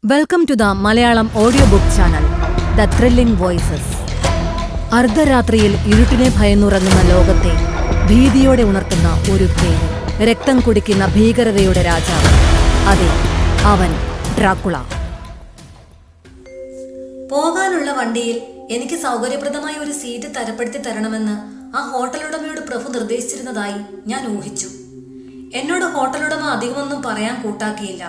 Welcome to the Malayalam audio book channel the thrilling voices. അർദ്ധരാത്രിയിൽ ഇരുട്ടിനെ ഭയന്നുറങ്ങുന്ന ലോകത്തെ ഭീതിയോടെ ഉണർത്തുന്ന ഒരു പേര്, രക്തം കുടിക്കുന്ന ഭീകരതയുടെ രാജാവ്. അതെ, അവൻ ഡ്രാക്കുള. പോകാനുള്ള വണ്ടിയിൽ എനിക്ക് സൗകര്യപ്രദമായ ഒരു സീറ്റ് തരപ്പെടുത്തി തരണമെന്ന് ആ ഹോട്ടലുടമയോട് പ്രഭു നിർദ്ദേശിച്ചിരുന്നതായി ഞാൻ ഊഹിച്ചു. എന്നോട് ഹോട്ടലുടമ അധികമൊന്നും പറയാൻ കൂട്ടാക്കിയില്ല.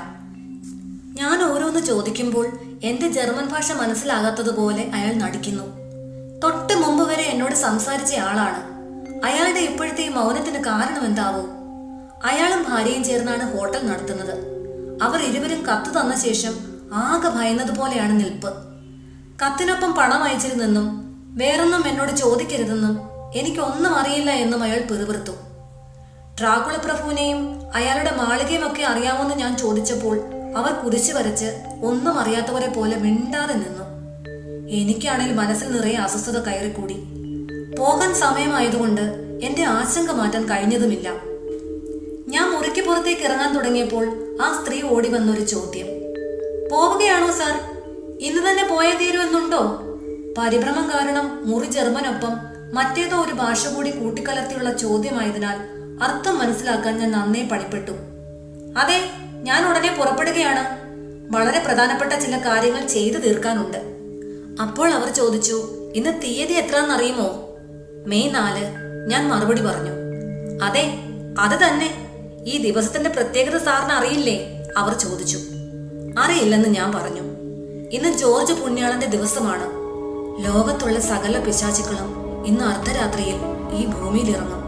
ഞാൻ ഓരോന്ന് ചോദിക്കുമ്പോൾ എന്റെ ജർമ്മൻ ഭാഷ മനസ്സിലാകാത്തതുപോലെ അയാൾ നടിക്കുന്നു. തൊട്ട് മുമ്പ് വരെ എന്നോട് സംസാരിച്ച ആളാണ്. അയാളുടെ ഇപ്പോഴത്തെ ഈ മൗനത്തിന് കാരണം എന്താവോ? അയാളും ഭാര്യയും ചേർന്നാണ് ഹോട്ടൽ നടത്തുന്നത്. അവർ ഇരുവരും കത്ത് തന്ന ശേഷം ആകെ ഭയന്നതുപോലെയാണ് നിൽപ്പ്. കത്തിനൊപ്പം പണം അയച്ചിരുന്നെന്നും വേറൊന്നും എന്നോട് ചോദിക്കരുതെന്നും എനിക്കൊന്നും അറിയില്ല എന്നും അയാൾ പിറുപിറുത്തു. ഡ്രാക്കുള പ്രഭുവിനെയും അയാളുടെ മാളികയും ഒക്കെ അറിയാമെന്ന് ഞാൻ ചോദിച്ചപ്പോൾ അവർ കുരിശു വരച്ച് ഒന്നും അറിയാത്തവരെ പോലെ മിണ്ടാതെ നിന്നു. എനിക്കാണെങ്കിൽ മനസ്സിൽ നിറയെ അസ്വസ്ഥത കയറിക്കൂടി. പോകാൻ സമയമായതുകൊണ്ട് എന്റെ ആശങ്ക മാറ്റാൻ കഴിഞ്ഞതുമില്ല. ഞാൻ മുറിക്ക് പുറത്തേക്ക് ഇറങ്ങാൻ തുടങ്ങിയപ്പോൾ ആ സ്ത്രീ ഓടി വന്നൊരു ചോദ്യം. പോവുകയാണോ സാർ? ഇന്ന് തന്നെ പോയേ തീരൂ എന്നുണ്ടോ? പരിഭ്രമം കാരണം മുറി ജർമ്മനൊപ്പം മറ്റേതോ ഒരു ഭാഷ കൂടി കൂട്ടിക്കലർത്തിയുള്ള ചോദ്യമായതിനാൽ അർത്ഥം മനസ്സിലാക്കാൻ ഞാൻ നന്നേ പണിപ്പെട്ടു. അതെ, ഞാൻ ഉടനെ പുറപ്പെടുകയാണ്. വളരെ പ്രധാനപ്പെട്ട ചില കാര്യങ്ങൾ ചെയ്തു തീർക്കാനുണ്ട്. അപ്പോൾ അവർ ചോദിച്ചു, ഇന്ന് തീയതി എത്രയെന്നറിയുമോ? മെയ് 4. ഞാൻ മറുപടി പറഞ്ഞു. അതെ, അത് തന്നെ. ഈ ദിവസത്തിന്റെ പ്രത്യേകത സാറിന് അറിയില്ലേ? അവർ ചോദിച്ചു. അറിയില്ലെന്ന് ഞാൻ പറഞ്ഞു. ഇന്ന് ജോർജ് പുണ്യാളന്റെ ദിവസമാണ്. ലോകത്തുള്ള സകല പിശാചുക്കളും ഇന്ന് അർദ്ധരാത്രിയിൽ ഈ ഭൂമിയിൽ ഇറങ്ങും.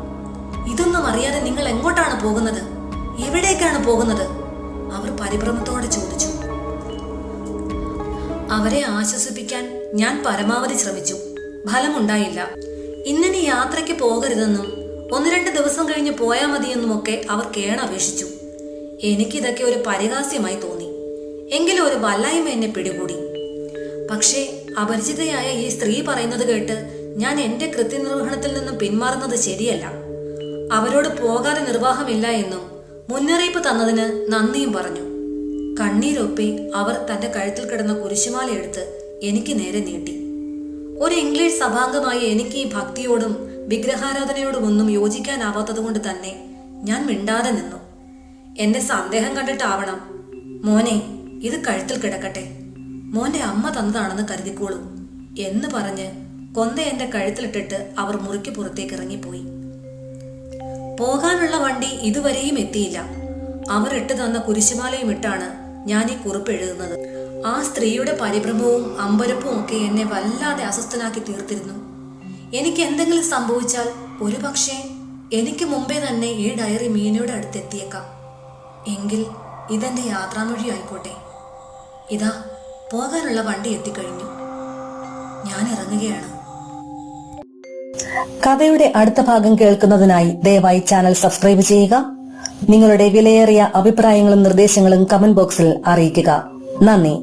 ഇതൊന്നും അറിയാതെ നിങ്ങൾ എങ്ങോട്ടാണ് പോകുന്നത്? എവിടേക്കാണ് പോകുന്നത്? അവർ പരിഭ്രമത്തോടെ ചോദിച്ചു. അവരെ ആശ്വസിപ്പിക്കാൻ ഞാൻ പരമാവധി ശ്രമിച്ചു. ഫലമുണ്ടായില്ല. ഇന്നിനി യാത്രയ്ക്ക് പോകരുതെന്നും 1-2 ദിവസം കഴിഞ്ഞ് പോയാൽ മതിയെന്നുമൊക്കെ അവർ കേണപേക്ഷിച്ചു. എനിക്കിതൊക്കെ ഒരു പരിഹാസ്യമായി തോന്നി. എങ്കിലും ഒരു വല്ലായ്മ എന്നെ പിടികൂടി. പക്ഷേ അപരിചിതയായ ഈ സ്ത്രീ പറയുന്നത് കേട്ട് ഞാൻ എന്റെ കൃത്യനിർവഹണത്തിൽ നിന്നും പിന്മാറുന്നത് ശരിയല്ല. അവരോട് പോകാതെ നിർവാഹമില്ല എന്നും മുന്നറിയിപ്പ് തന്നതിന് നന്ദിയും പറഞ്ഞു. കണ്ണീരൊപ്പി അവർ തന്റെ കഴുത്തിൽ കിടന്ന കുരിശുമാല എടുത്ത് എനിക്ക് നേരെ നീട്ടി. ഒരു ഇംഗ്ലീഷ് സഭാംഗമായ എനിക്ക് ഈ ഭക്തിയോടും വിഗ്രഹാരാധനയോടും ഒന്നും യോജിക്കാനാവാത്തത് കൊണ്ട് തന്നെ ഞാൻ മിണ്ടാതെ നിന്നു. എന്റെ സന്ദേഹം കണ്ടിട്ടാവണം, മോനെ, ഇത് കഴുത്തിൽ കിടക്കട്ടെ. മോന്റെ അമ്മ തന്നതാണെന്ന് കരുതിക്കോളൂ എന്ന് പറഞ്ഞ് കൊന്ത എന്റെ കഴുത്തിലിട്ടിട്ട് അവർ മുറിക്ക് പുറത്തേക്ക് ഇറങ്ങിപ്പോയി. പോകാനുള്ള വണ്ടി ഇതുവരെയും എത്തിയില്ല. അവർ ഇട്ട് തന്ന കുരിശുമാലയും ഇട്ടാണ് ഞാൻ ഈ കുറിപ്പ് എഴുതുന്നത്. ആ സ്ത്രീയുടെ പരിഭ്രമവും അമ്പരപ്പും ഒക്കെ എന്നെ വല്ലാതെ അസ്വസ്ഥനാക്കി തീർത്തിരുന്നു. എനിക്ക് എന്തെങ്കിലും സംഭവിച്ചാൽ ഒരുപക്ഷെ എനിക്ക് മുമ്പേ തന്നെ ഈ ഡയറി മീനയുടെ അടുത്തെത്തിയേക്കാം. എങ്കിൽ ഇതെന്റെ യാത്രാമൊഴി ആയിക്കോട്ടെ. ഇതാ, പോകാനുള്ള വണ്ടി എത്തിക്കഴിഞ്ഞു. ഞാൻ ഇറങ്ങുകയാണ്. കഥയുടെ അടുത്ത ഭാഗം കേൾക്കുന്നതിനായി ദയവായി ചാനൽ സബ്സ്ക്രൈബ് ചെയ്യുക. നിങ്ങളുടെ വിലയേറിയ അഭിപ്രായങ്ങളും നിർദ്ദേശങ്ങളും കമന്റ് ബോക്സിൽ അറിയിക്കുക. നന്ദി.